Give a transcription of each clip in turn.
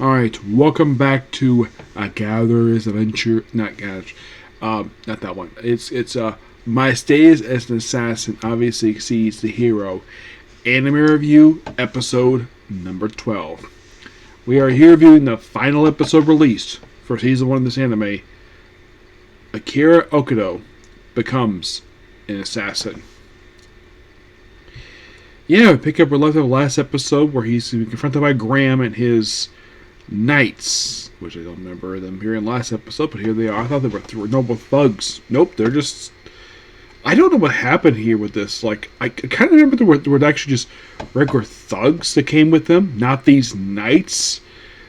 Alright, welcome back to A Gatherer's Adventure. Not that one. It's My Stays as an Assassin obviously exceeds the hero. Anime review, episode number 12. We are here reviewing the final episode released for season 1 of this anime. Akira Okudo becomes an assassin. Yeah, we pick up where we left off last episode where he's confronted by Graham and his knights, which I don't remember them here in last episode, but here they are. I thought they were noble thugs. Nope, they're just... I don't know what happened here with this. Like, I kind of remember there were actually just regular thugs that came with them, not these knights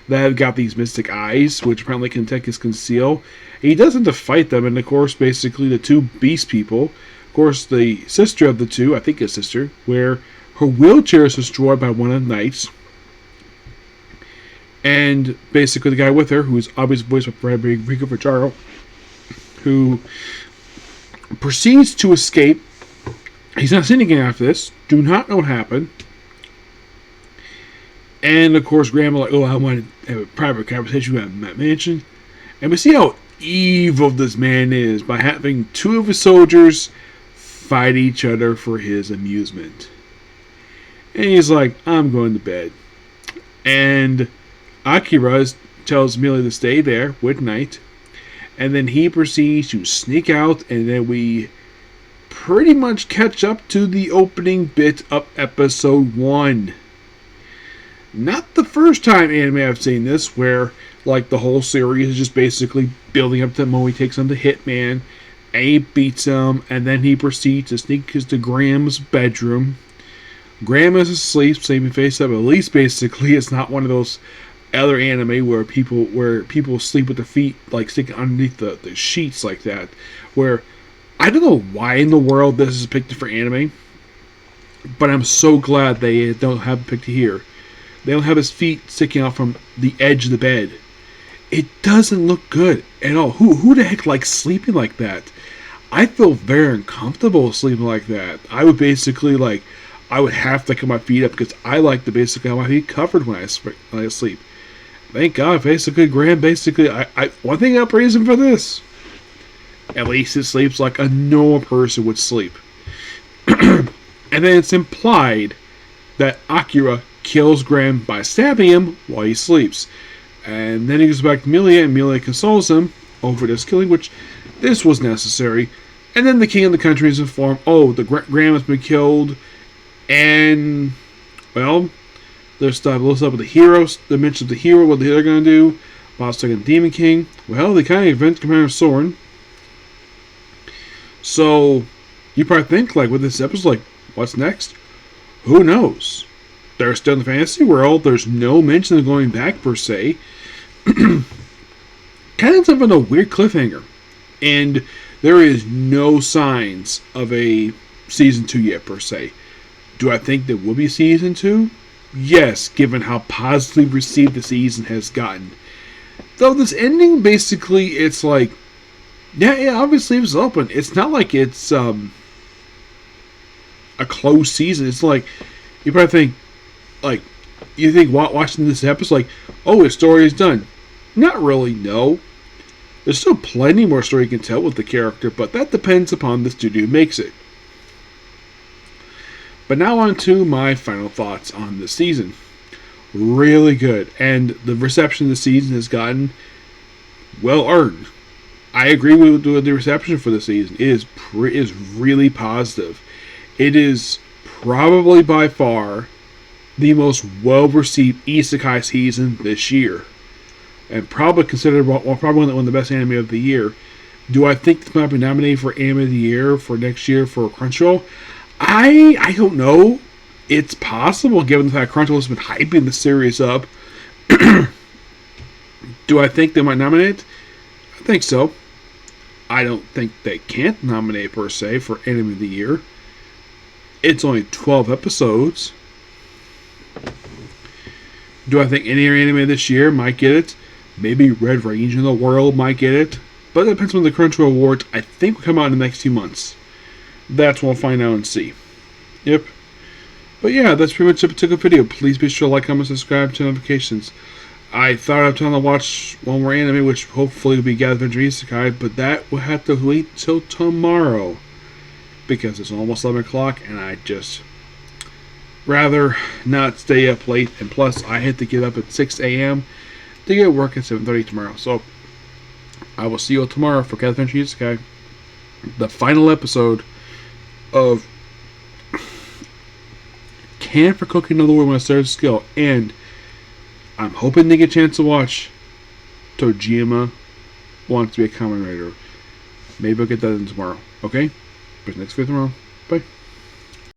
that have got these mystic eyes, which apparently can take his conceal. And he doesn't have to fight them, and of course, basically, the two beast people, of course, the sister of the two, I think his sister, where her wheelchair is destroyed by one of the knights. And basically the guy with her, who's obviously voiced by Bradbury Rico Vacharo, who proceeds to escape. He's not seen again after this. Do not know what happened. And of course, Grandma like, I want to have a private conversation with my mansion. And we see how evil this man is by having two of his soldiers fight each other for his amusement. And he's like, I'm going to bed. And Akira tells Millie to stay there with Knight, and then he proceeds to sneak out, and then we pretty much catch up to the opening bit of episode 1. Not the first time anime I've seen this, where like the whole series is just basically building up to the moment he takes on the hitman, and he beats him, and then he proceeds to sneak into Graham's bedroom. Graham is asleep, saving face up. At least basically it's not one of those other anime where people sleep with their feet like sticking underneath the sheets like that, where I don't know why in the world this is picked for anime, but I'm so glad they don't have it picked here. They don't have his feet sticking out from the edge of the bed. It doesn't look good at all. Who the heck likes sleeping like that? I feel very uncomfortable sleeping like that. I would basically I would have to get my feet up because I like to basically have my feet covered when I sleep. Thank God, basically, Graham, one thing I praise him for this. At least he sleeps like a normal person would sleep. And then it's implied that Akira kills Graham by stabbing him while he sleeps. And then he goes back to Milia, and Milia consoles him over this killing, which this was necessary. And then the king of the country is informed, Graham has been killed, and, well... There's stuff with the heroes. They mentioned the hero, what they're going to do. Boss second Demon King. Well, they kind of event Commander Soren. So, you probably think, with this episode, what's next? Who knows? They're still in the fantasy world. There's no mention of going back, per se. Kind of something a weird cliffhanger. And there is no signs of a Season 2 yet, per se. Do I think there will be Season 2? Yes, given how positively received the season has gotten. Though this ending, basically, it's obviously it was open. It's not like it's a closed season. It's like, you probably think, watching this episode, the story is done. Not really, no. There's still plenty more story you can tell with the character, but that depends upon the studio who makes it. But now on to my final thoughts on this season. Really good. And the reception of the season has gotten well earned. I agree with the reception for the season. It is really positive. It is probably by far the most well-received isekai season this year. And probably considered one of the best anime of the year. Do I think this might be nominated for Anime of the Year for next year for Crunchyroll? I don't know. It's possible, given the fact Crunchyroll has been hyping the series up. Do I think they might nominate it? I think so. I don't think they can't nominate, per se, for Anime of the Year. It's only 12 episodes. Do I think any anime this year might get it? Maybe Red Range in the World might get it. But it depends on the Crunchyroll Awards. I think will come out in the next 2 months. That's what we'll find out and see. Yep. But yeah, that's pretty much it for the video. Please be sure to like, comment, subscribe, turn notifications. I thought of trying to watch one more anime, which hopefully will be Gather Adventure Isekai, but that will have to wait till tomorrow because it's almost 11 o'clock, and I just rather not stay up late. And plus, I had to get up at 6 a.m. to get work at 7:30 tomorrow. So I will see you all tomorrow for Gather Adventure Isekai, the final episode of Can for Cooking Another World when I started skill, and I'm hoping to get a chance to watch Tojima Wants to Be a Kamen Rider. Maybe I'll get that in tomorrow. Okay? But next video tomorrow. Bye.